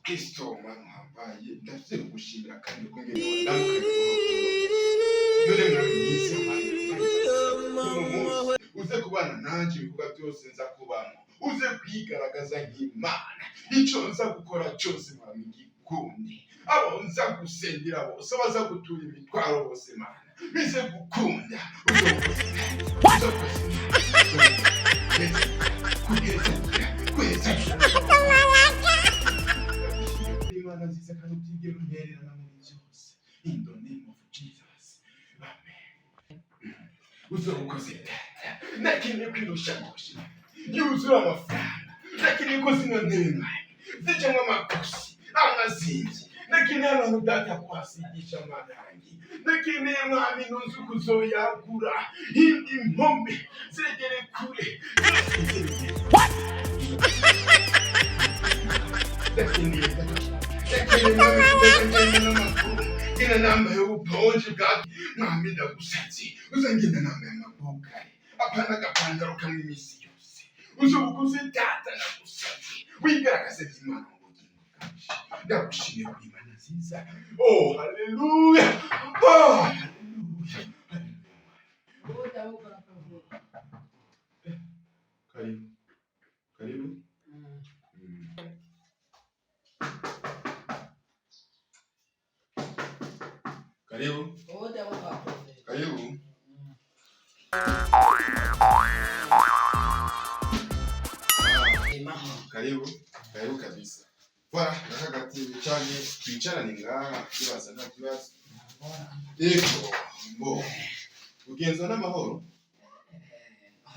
Kristo mwambaye ndafite gushimira kandi kongera wandamukanye yore mwamwise uze kubana nanje ibikorwa byose nza kubamo uze kwigaragaza nk'Imana icyo nza gukora cyose mwamigikundi abo nza gusengera bose baza gutura imitwaro bose Mana bize gukunda Imana nziza kandi utigera untererana muri byose in the name of Jesus amen uzokoze nakini kwirusha ngoshi yuzura amafaranga nakini ko zino ntema zijamwe amakosi amazinzi nakini abantu data kwasigisha amarangi nakini mwami nunzu kuzoyagura indi mpombe zigere kure ina namba y'ubutonje bwaki mwami ndagusatse uzangenda namba y'amaboka apana gapandaro kamwe imisi yose uzobukuze data ndagusatse wigaragaze Imana mu bugingo bwacu ndagushimiye kuri Imana nziza oh haleluya oh haleluya karibu Karibu. Karibu. Karibu. Karibu kabisa. Voilà, hagati twicarane ngaha kibaza nta kibazo. Ego. Bo. Ugenza n'amahoro?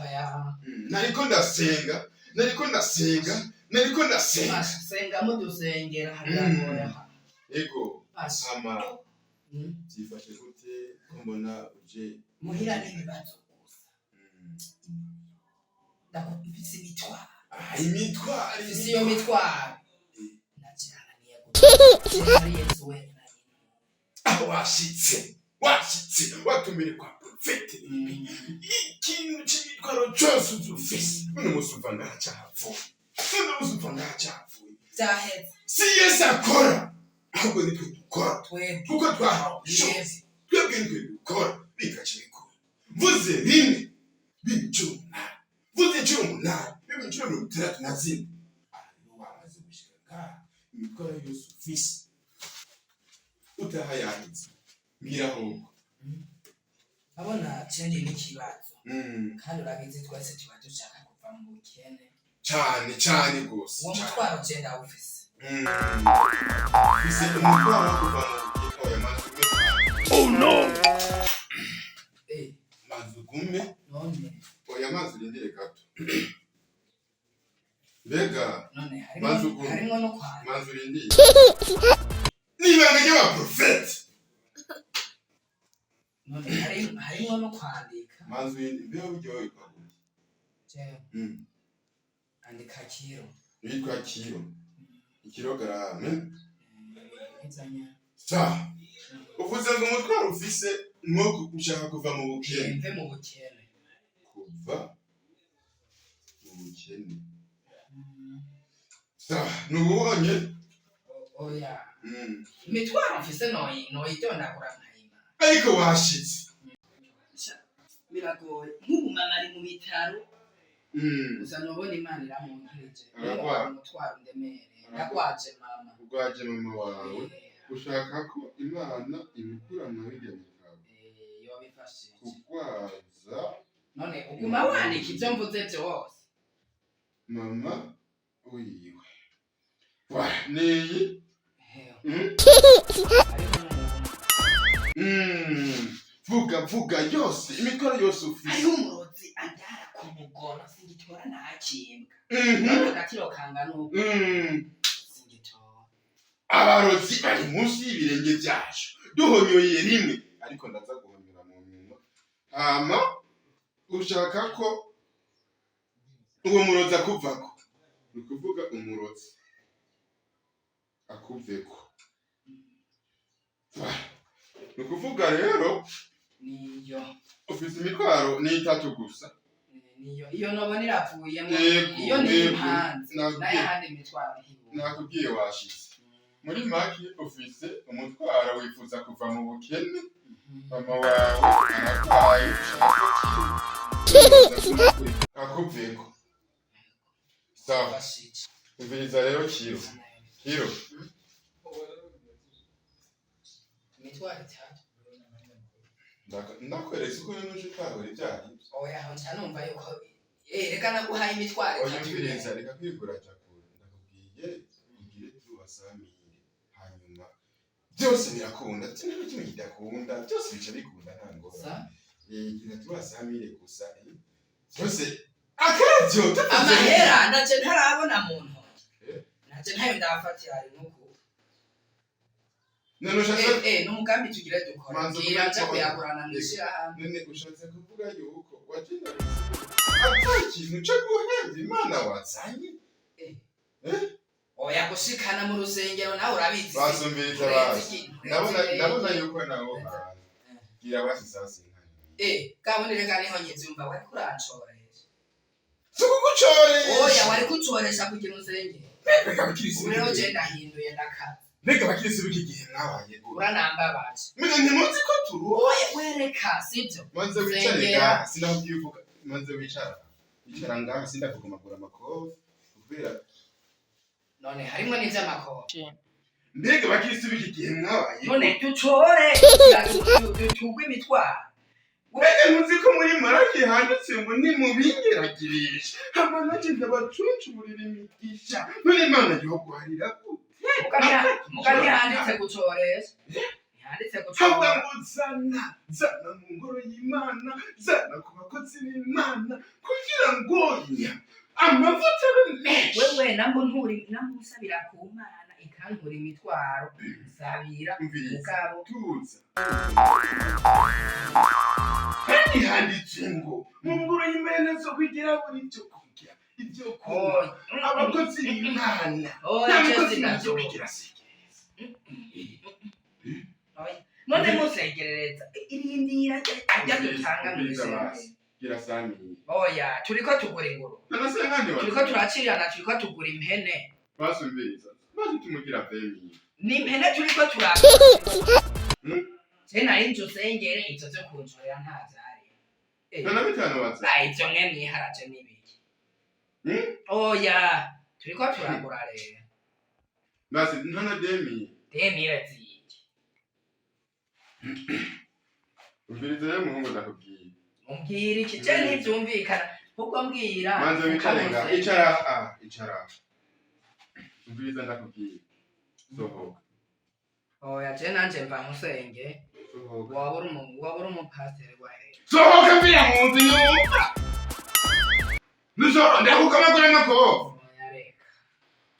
Oya. Nariko ndasenga. Senga mu dusengera hariya. Ego. Ama Zifashe gute kumbona uje muhira n'ibibazo gusa ndakufise imitwaro imitwaro iyo mitwaro najana niye gute Yesu wena washitse watumire kwa profete ikintu cy'imitwaro cyose uzufise uno musuva ngacyavuye zaheze si Yesu akora ahubwo nitwe dukora kuko twahawe ubushobozi twebwe nitwe dukora bikacibikora vuze rimwe b'icumi vuze icumi b'icumi mirongo itandatu na zine wamaze gushika imikoro yose ufise utaha yanditse mbwira ahubwo abona cyane n'ikibazo kandi urabizi twese tuba dushaka kuva mu bukene cyane gose uwo mutwaro genda ufise Oh no! Mazugume? None. Oya mazurindire gato. Mbega. None harimo no kwa. Mazurindire. Niba ngije wa prophet. None harimo no kwandika. Mazurindire mbega buryo kwa. Je. Andika kiro. Yitwa kiro. Ikirogaramu. Izanya. Sa. Uvuze ngo umutwaro ufise nko ushaka kuva mu bukene. Mve mu bukene. Kuva mu bukene. Sa, nubonye? Oya. Imitwaro mfise noyitonda kurangayima. Ariko washitse. Biragoye. Nk'ubu mama ari mu bitaro. Uza nobona Imana iramunkirije. Umutwaro ndemere. Ndagwaje mama. Ugwaje mama wawe. Ushaka ko Imana ibikurana bijya bitabo. Yo bifashije. Kugwaza. None uguma wandika ibyo mvuze byose. Mama wiwe. Wa niyi. Vuga yose imikoro yose ufise. Ari umurozi andara ku mugono singitora nakimbwa. Agatiro kangana uko. Abarozi bari munsi y'ibirenge byacu duhonyoye rimwe ariko ndaza guhonyora mu nyuma hama ushaka ko uwo murozi akuvako ukuvuga umurozi akuveko nukuvuga rero niyo ufise imitwaro ni 3 gusa niyo iyo nobona iravuye iyo ni impanzi nayo handi imitwaro nakubwiye washitse muri maki ufise umutwara wifuza kuva mu bukene mama wawe ararwaye akuveko sawa umviriza rero kiro ndakweretse uko nuje twahora ibyaha oya ntanumva yuko reka naguhaye imitwaro umviriza reka kwigura cyakura ndakubwiye ugire tubasamire hanyuma byose birakunda cyane kimwe kidakunda byose bica bikunda nta ngora gira tubasamire gusa byose akavyo amahera naje ntarabona muntu naje ntayo ndafatira ari nuko none ushatse n'umugambi tugira dukora ngira nje kuyagurana mwishira hamwe none ushatse kuvuga yuko wagenda ikintu cyo guheza imana wazanye oya gushikana mu rusengero nawe urabizi basumviriza basi ndabona yuko nawo gira basi sasa kabone reka niho nyivyumva wari kurancoresha sukugucoresha oya wari kucoresha kugira unsengero reka bakirisi rero je ndahinduye ndakaza reka bakirisi biki gihe nabaye uranambabaje mwe ntimuzi ko turu oya wereka sivyo manze wicarega sinakubyivuga manze wicara ngaha sindavuga amaguru amakofi kubera none harimo n'ivy'amakofi mbega bakirisi biki gihe nabaye none ducore tugwe imitwaro ureke ntuzi ko muri maraki handitse ngo nimubingeragirisha amanaje ndabacuncuburira imigisha none imana yoguharira mugani handitse gucoresha handitse gucoresha haba ngo zana mu ngoro y'imana zana ku bakozi b'imana kugira ngo amavuta menshi wewe nambo usabira ku mana ikankura imitwaro nsabira mugabo tuza kandi handitse ngo mu ngoro y'imana zo kugira buri cyo kurya ibyo kunywa abakozi b'imana n'abakozi b'ibyo kugira none musegerereza irindira ajya dutanga mu kirasamiye oya turiko tugura inguru turiko turacirana turiko tugura impene basumviriza baje tumugira vemi ni impene turiko turaba nari nje usengere ivyo vyo kunjorera ntavyari nana bitanu batse ivyo mwe mwiharaje n'ibiki oya turiko turagura rero basi ntana demi reziki umviriza rero muhungu ndakubwiye umbwira iki je ntivyumvikana kuko mbwira manze wicarenga icara umviriza ndakubwiye sohoka oya je nanje mva musenge wabura umupasiteri wa sohoka mvira mu nzu nyumva nijoro ndakukamagura amakofi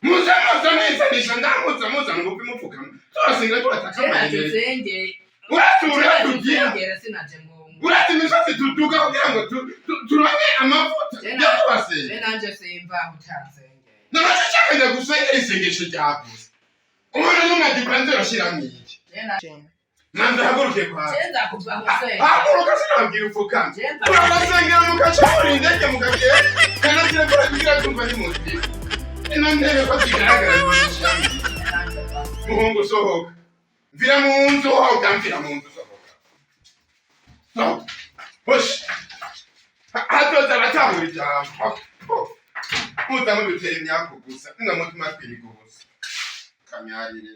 muza nisanisha muza ngupi mupfukama turasenga turatakamayire urati imisozi tuduga kugira ngo turonke amavuta yatubasenge nanje simva utansenge namaze cyakajya gusengera isengesho ryaguze umuntu n'umwadibranze urashiramo iki nanze haguruke kwa haguruka sinabwira upfukama turabasengera mugaca muri indege mugagera kanakira kora kugira tumva ni muzi ino ntebe ko zigaragara n'ishami muhungu sohoka mvira mu nzu mvira mu nzu sohoka push hatoza abatahura ijambo muza mubitera imyaka gusa ngamutuma twiriga ubusa kamyarire